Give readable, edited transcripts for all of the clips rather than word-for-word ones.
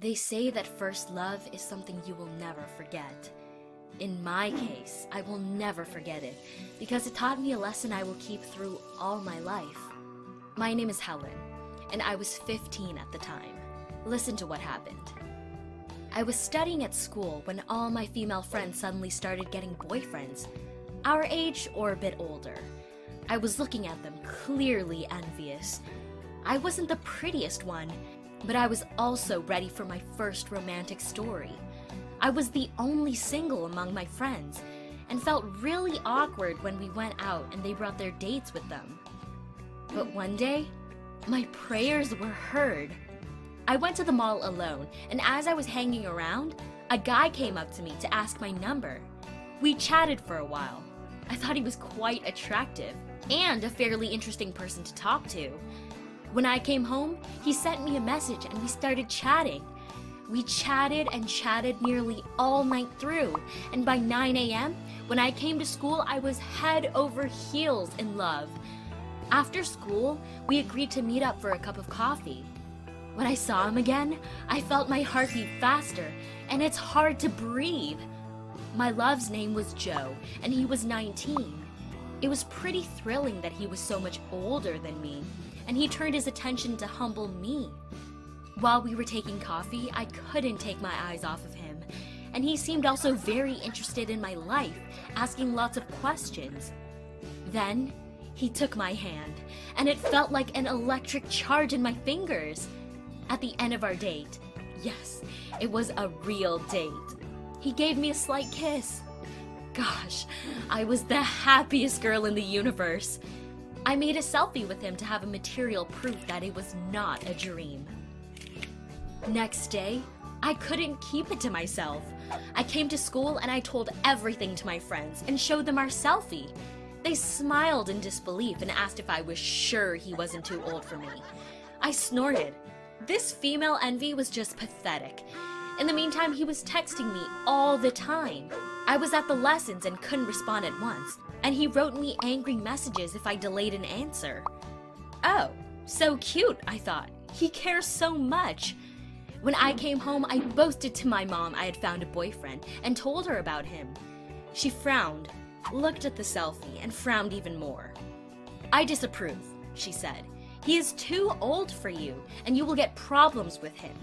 They say that first love is something you will never forget. In my case, I will never forget it because it taught me a lesson I will keep through all my life. My name is Helen, and I was 15 at the time. Listen to what happened. I was studying at school when all my female friends suddenly started getting boyfriends, our age or a bit older. I was looking at them, clearly envious. I wasn't the prettiest one, but I was also ready for my first romantic story. I was the only single among my friends, and felt really awkward when we went out and they brought their dates with them. But one day, my prayers were heard. I went to the mall alone, and as I was hanging around, a guy came up to me to ask my number. We chatted for a while. I thought he was quite attractive, and a fairly interesting person to talk to. When I came home, he sent me a message and we started chatting. We chatted and chatted nearly all night through, and by 9 a.m., when I came to school, I was head over heels in love. After school, we agreed to meet up for a cup of coffee. When I saw him again, I felt my heart beat faster, and it's hard to breathe. My love's name was Joe, and he was 19. It was pretty thrilling that he was so much older than me, and he turned his attention to humble me. While we were taking coffee, I couldn't take my eyes off of him, and he seemed also very interested in my life, asking lots of questions. Then, he took my hand, and it felt like an electric charge in my fingers. At the end of our date, yes, it was a real date, he gave me a slight kiss. Gosh, I was the happiest girl in the universe. I made a selfie with him to have a material proof that it was not a dream. Next day, I couldn't keep it to myself. I came to school and I told everything to my friends and showed them our selfie. They smiled in disbelief and asked if I was sure he wasn't too old for me. I snorted. This female envy was just pathetic. In the meantime, he was texting me all the time. I was at the lessons and couldn't respond at once, and he wrote me angry messages if I delayed an answer. Oh, so cute, I thought. He cares so much. When I came home, I boasted to my mom I had found a boyfriend and told her about him. She frowned, looked at the selfie, and frowned even more. I disapprove, she said. He is too old for you, and you will get problems with him.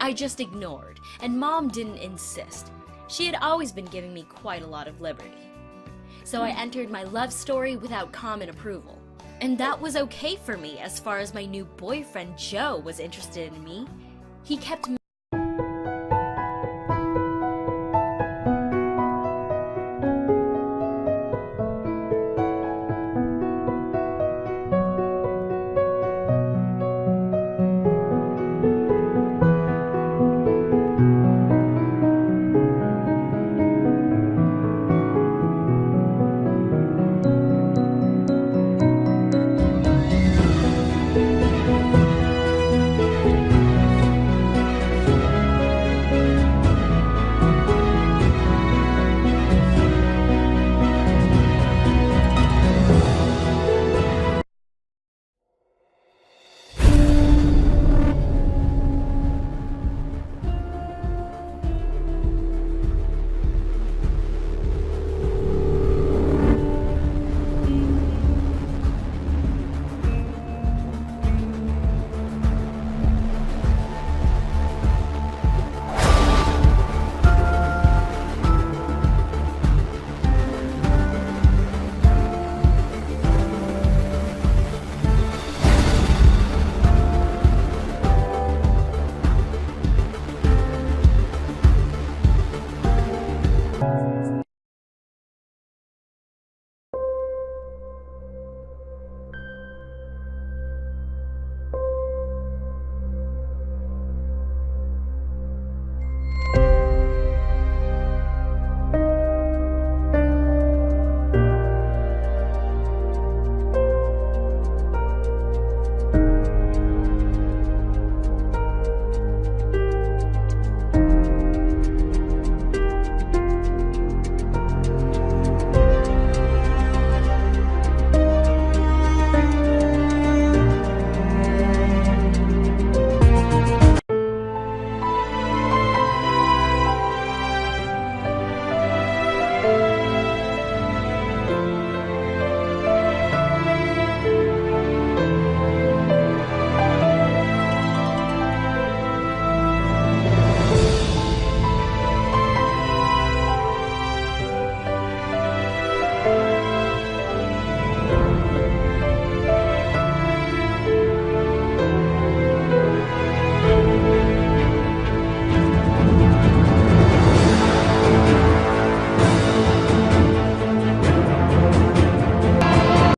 I just ignored, and Mom didn't insist. She had always been giving me quite a lot of liberty. So I entered my love story without common approval. And that was okay for me as far as my new boyfriend Joe was interested in me. He kept